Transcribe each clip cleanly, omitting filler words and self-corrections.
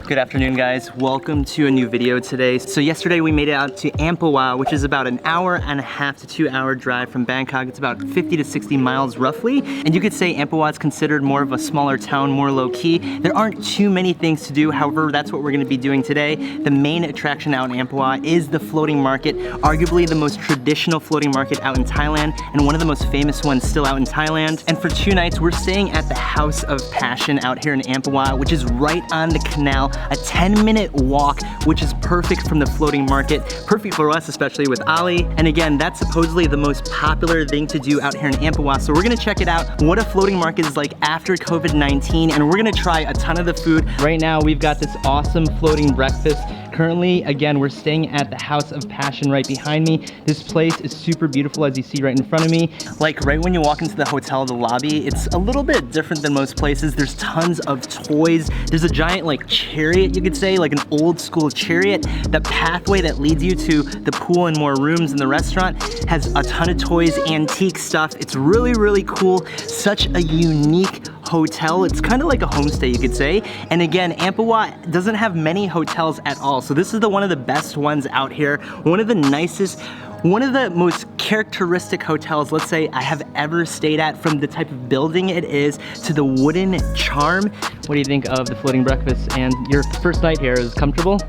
Good afternoon, guys. Welcome to a new video today. So yesterday we made it out to Amphawa, which is about an hour and a half to 2 hour drive from Bangkok. It's about 50 to 60 miles roughly. And you could say Amphawa is considered more of a smaller town, more low key. There aren't too many things to do. However, that's what we're gonna be doing today. The main attraction out in Amphawa is the floating market, arguably the most traditional floating market out in Thailand and one of the most famous ones still out in Thailand. And for 2 nights, we're staying at the House of Passion out here in Amphawa, which is right on the canal. A 10-minute walk, which is perfect from the floating market. Perfect for us, especially with Ali. And again, that's supposedly the most popular thing to do out here in Amphawa. So we're gonna check it out, what a floating market is like after COVID-19, and we're gonna try a ton of the food. Right now, we've got this awesome floating breakfast. Currently, again, we're staying at the House of Passion right behind me. This place is super beautiful, as you see right in front of me. Like right when you walk into the hotel, the lobby, it's a little bit different than most places. There's tons of toys. There's a giant like chariot, you could say, like an old school chariot. The pathway that leads you to the pool and more rooms in the restaurant has a ton of toys, antique stuff. It's really, really cool. Such a unique hotel. It's kind of like a homestay, you could say. And again, Amphawa doesn't have many hotels at all. So this is one of the best ones out here. One of the nicest, one of the most characteristic hotels, let's say, I have ever stayed at, from the type of building it is to the wooden charm. What do you think of the floating breakfast? And your first night here is comfortable?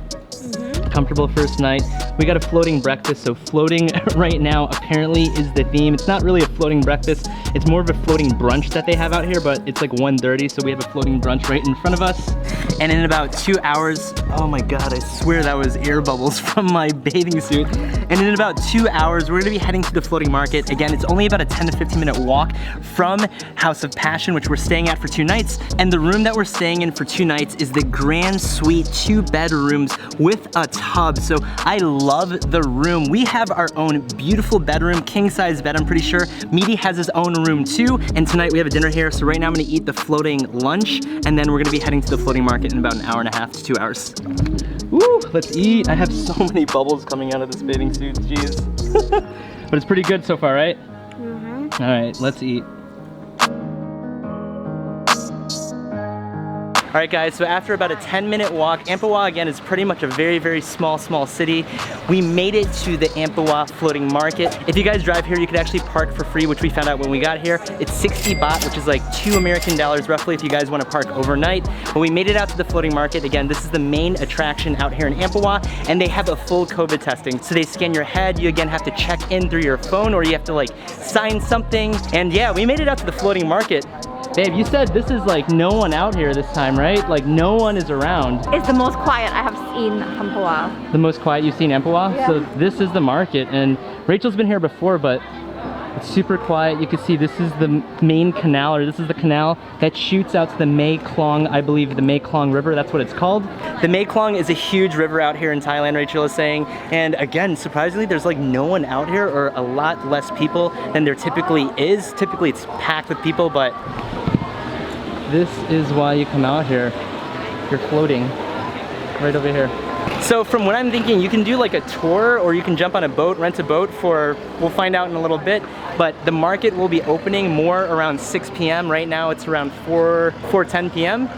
Comfortable first night. We got a floating breakfast, so floating right now apparently is the theme. It's not really a floating breakfast, it's more of a floating brunch that they have out here, but it's like 1:30, so we have a floating brunch right in front of us. And in about 2 hours, oh my god, I swear that was air bubbles from my bathing suit. And in about 2 hours, we're gonna be heading to the floating market. Again, it's only about a 10 to 15 minute walk from House of Passion, which we're staying at for 2 nights. And the room that we're staying in for 2 nights is the Grand Suite, 2 bedrooms with a tub. So I love the room. We have our own beautiful bedroom, king size bed, I'm pretty sure. Meaty has his own room too. And tonight we have a dinner here. So right now I'm gonna eat the floating lunch, and then we're gonna be heading to the floating market in about an hour and a half to 2 hours. Woo, let's eat. I have so many bubbles coming out of this bathing suit, jeez. But it's pretty good so far, right? Mm-hmm. All right, let's eat. All right, guys, so after about a 10-minute walk, Amphawa, again, is pretty much a very, very small city. We made it to the Amphawa Floating Market. If you guys drive here, you could actually park for free, which we found out when we got here. It's 60 baht, which is like $2 American roughly if you guys want to park overnight. But we made it out to the floating market. Again, this is the main attraction out here in Amphawa, and they have a full COVID testing. So they scan your head, you again have to check in through your phone, or you have to like sign something. And yeah, we made it out to the floating market. Babe, you said this is like no one out here this time, right? Like no one is around. It's the most quiet I have seen Amphawa. The most quiet you've seen Amphawa? Yeah. So this is the market, and Rachel's been here before, but it's super quiet. You can see this is the main canal, or this is the canal that shoots out to the Mae Klong, I believe the Mae Klong River, that's what it's called. The Mae Klong is a huge river out here in Thailand, Rachel is saying. And again, surprisingly, there's like no one out here, or a lot less people than there typically is. Typically it's packed with people, but this is why you come out here. You're floating right over here. So from what I'm thinking, you can do like a tour, or you can jump on a boat, rent a boat for, we'll find out in a little bit. But the market will be opening more around 6 p.m. Right now it's around 4:10 p.m.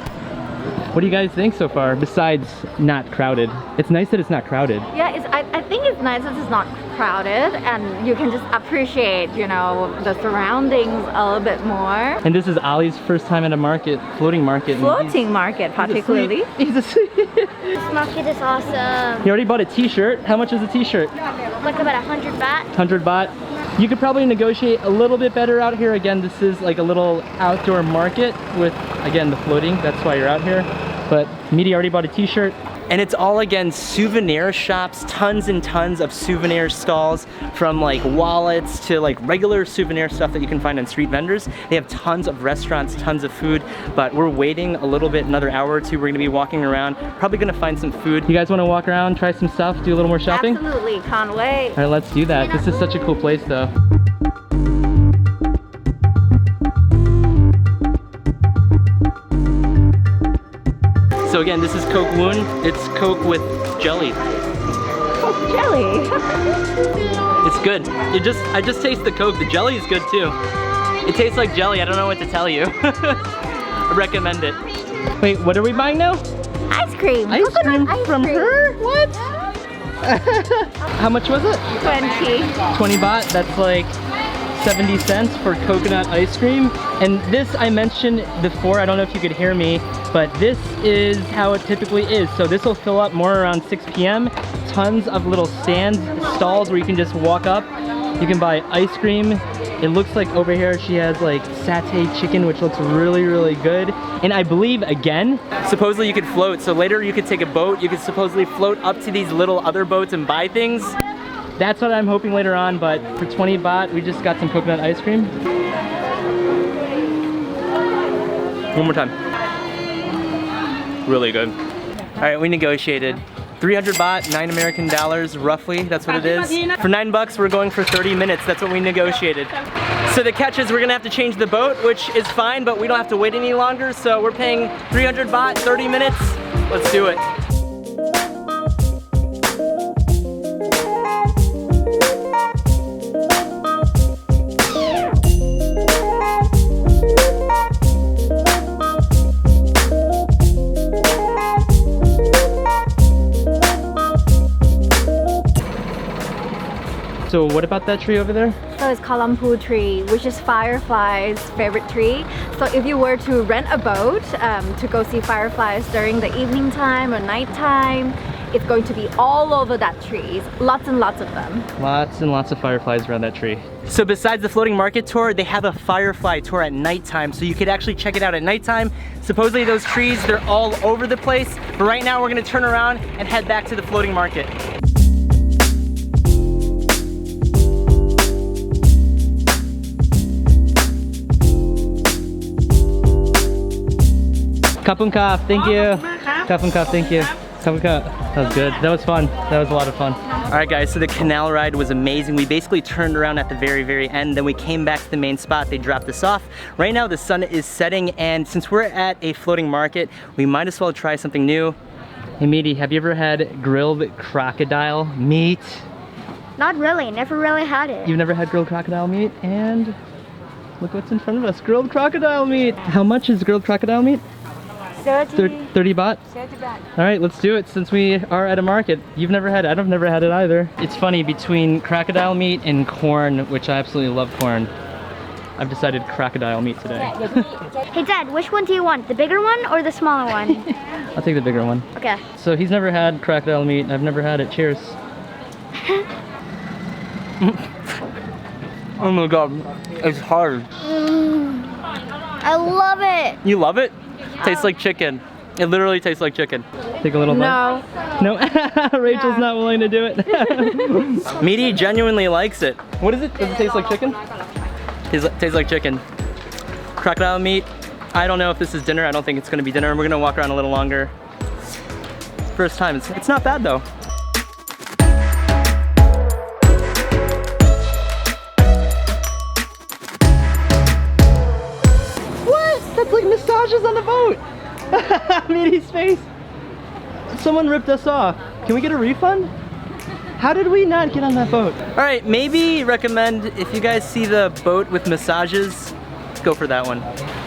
What do you guys think so far, besides not crowded? It's nice that it's not crowded. Yeah, I think it's nice that it's not crowded, and you can just appreciate, you know, the surroundings a little bit more. And this is Ali's first time at a market, floating market. Floating market, particularly. He's asleep. This market is awesome. He already bought a t-shirt. How much is a t-shirt? Like about 100 baht. 100 baht. You could probably negotiate a little bit better out here. Again, this is like a little outdoor market with, again, the floating. That's why you're out here. But Meaty already bought a t-shirt. And it's all, again, souvenir shops, tons and tons of souvenir stalls, from like wallets to like regular souvenir stuff that you can find on street vendors. They have tons of restaurants, tons of food, but we're waiting a little bit, another hour or two. We're gonna be walking around, probably gonna find some food. You guys wanna walk around, try some stuff, do a little more shopping? Absolutely, can't wait. All right, let's do that. This is such a cool place though. So again, this is Coke Woon. It's Coke with jelly. Coke jelly? It's good. I just taste the Coke. The jelly is good too. It tastes like jelly. I don't know what to tell you. I recommend it. Wait, what are we buying now? I ice cream. Ice Coconut cream from her? What? How much was it? 20. 20 baht. That's like 70 cents for coconut ice cream. And this I mentioned before, I don't know if you could hear me, but this is how it typically is. So this will fill up more around 6 p.m. Tons of little stands, stalls where you can just walk up. You can buy ice cream. It looks like over here she has like satay chicken, which looks really, really good. And I believe, again, supposedly you could float. So later you could take a boat. You could supposedly float up to these little other boats and buy things. That's what I'm hoping later on, but for 20 baht, we just got some coconut ice cream. One more time. Really good. All right, we negotiated. 300 baht, 9 American dollars, roughly, that's what it is. For 9 bucks, we're going for 30 minutes, that's what we negotiated. So the catch is we're gonna have to change the boat, which is fine, but we don't have to wait any longer, so we're paying 300 baht, 30 minutes. Let's do it. So what about that tree over there? So it's kalampu tree, which is fireflies' favorite tree. So if you were to rent a boat to go see fireflies during the evening time or nighttime, it's going to be all over that tree. Lots and lots of them. Lots and lots of fireflies around that tree. So besides the floating market tour, they have a firefly tour at nighttime, so you could actually check it out at nighttime. Supposedly those trees, they're all over the place, but right now we're gonna turn around and head back to the floating market. Kapun kap, thank you. Kapun kap, thank you. Kapun kap. That was good. That was fun. That was a lot of fun. All right, guys, so the canal ride was amazing. We basically turned around at the very, very end. Then we came back to the main spot. They dropped us off. Right now, the sun is setting, and since we're at a floating market, we might as well try something new. Hey, Meaty, have you ever had grilled crocodile meat? Not really, never really had it. You've never had grilled crocodile meat? And look what's in front of us, grilled crocodile meat. How much is grilled crocodile meat? 30 baht? 30 baht. All right, let's do it since we are at a market. You've never had it. I've never had it either. It's funny, between crocodile meat and corn, which I absolutely love corn, I've decided crocodile meat today. Hey Dad, which one do you want? The bigger one or the smaller one? I'll take the bigger one. Okay. So he's never had crocodile meat. I've never had it. Cheers. Oh my God, it's hard. I love it. You love it? Tastes like chicken. It literally tastes like chicken. Take a little bite. No. Rachel's not willing to do it. Meaty genuinely likes it. What is it? Does it taste like chicken? Tastes like chicken. Crocodile meat. I don't know if this is dinner. I don't think it's gonna be dinner. We're gonna walk around a little longer. First time. It's not bad though. That's like massages on the boat. Meaty's face. Someone ripped us off. Can we get a refund? How did we not get on that boat? All right, maybe recommend if you guys see the boat with massages, go for that one.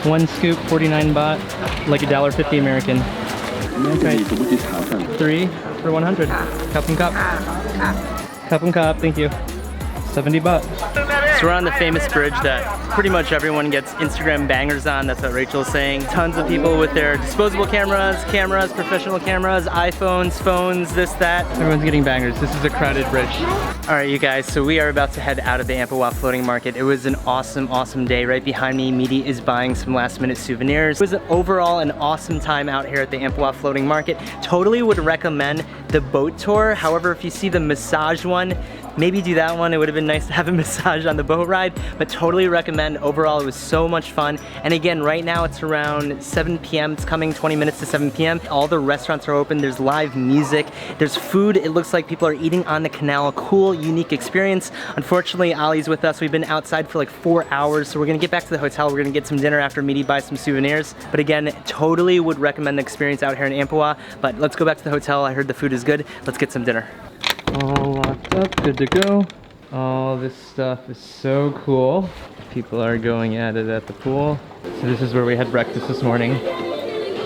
One scoop, 49 baht, like $1.50 American. Okay. 3 for 100. Cup and cup. Cup and cup, thank you. 70 baht. So we're on the famous bridge that pretty much everyone gets Instagram bangers on. That's what Rachel's saying. Tons of people with their disposable cameras, professional cameras, iPhones, phones, this, that. Everyone's getting bangers. This is a crowded bridge. All right, you guys, so we are about to head out of the Amphawa Floating Market. It was an awesome, awesome day. Right behind me, Meaty is buying some last minute souvenirs. It was overall an awesome time out here at the Amphawa Floating Market. Totally would recommend the boat tour. However, if you see the massage one, maybe do that one. It would have been nice to have a massage on the boat ride, but totally recommend. Overall, it was so much fun. And again, right now it's around 7 p.m. It's coming 20 minutes to 7 p.m. All the restaurants are open. There's live music. There's food. It looks like people are eating on the canal. A cool, unique experience. Unfortunately, Ali's with us. We've been outside for like 4 hours, so we're gonna get back to the hotel. We're gonna get some dinner after Meaty buys some souvenirs. But again, totally would recommend the experience out here in Amphawa. But let's go back to the hotel. I heard the food is good. Let's get some dinner. All locked up, good to go. All this stuff is so cool. People are going at it at the pool. So this is where we had breakfast this morning.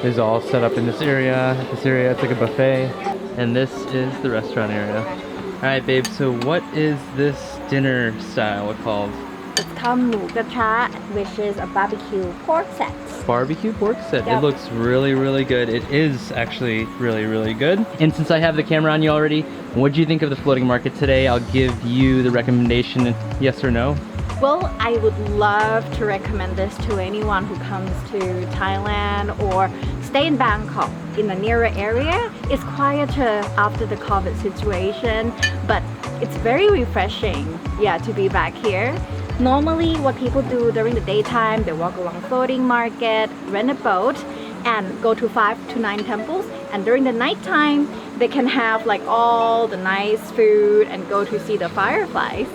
is all set up in this area. This area, it's like a buffet. And this is the restaurant area. All right, babe, so what is this dinner style called? It's called Mu Gacha, which is a barbecue pork set. Barbecue pork set. Yep. It looks really, really good. It is actually really, really good. And since I have the camera on you already, what do you think of the floating market today? I'll give you the recommendation, yes or no. Well, I would love to recommend this to anyone who comes to Thailand or stay in Bangkok in the nearer area. It's quieter after the COVID situation, but it's very refreshing, yeah, to be back here. Normally, what people do during the daytime, they walk along floating market, rent a boat, and go to 5 to 9 temples. And during the nighttime, they can have like all the nice food and go to see the fireflies.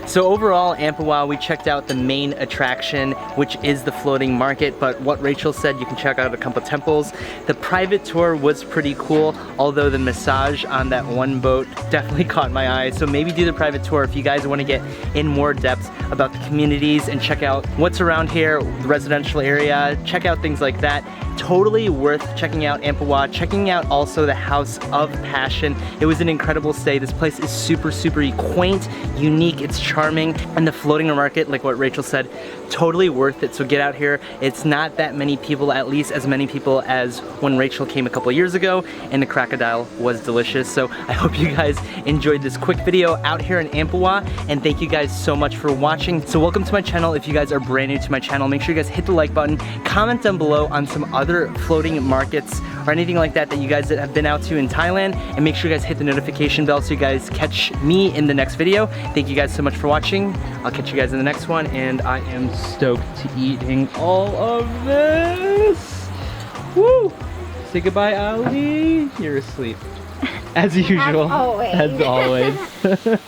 So overall, Amphawa, we checked out the main attraction, which is the floating market, but what Rachel said, you can check out a couple temples. The private tour was pretty cool, although the massage on that one boat definitely caught my eye. So maybe do the private tour if you guys want to get in more depth about the communities and check out what's around here, the residential area, check out things like that. Totally worth checking out Amphawa, checking out also the House of Passion. It was an incredible stay. This place is super, super quaint, unique, it's charming, and the floating market, like what Rachel said, totally worth it. So get out here. It's not that many people, at least as many people as when Rachel came a couple years ago, and the crocodile was delicious. So I hope you guys enjoyed this quick video out here in Amphawa, and thank you guys so much for watching. So welcome to my channel. If you guys are brand new to my channel, make sure you guys hit the like button, comment down below on some other floating markets or anything like that that you guys have been out to in Thailand, and make sure you guys hit the notification bell so you guys catch me in the next video. Thank you guys so much for watching. I'll catch you guys in the next one, and I am stoked to eating all of this. Woo! Say goodbye, Ali. You're asleep. As usual. As always. As always.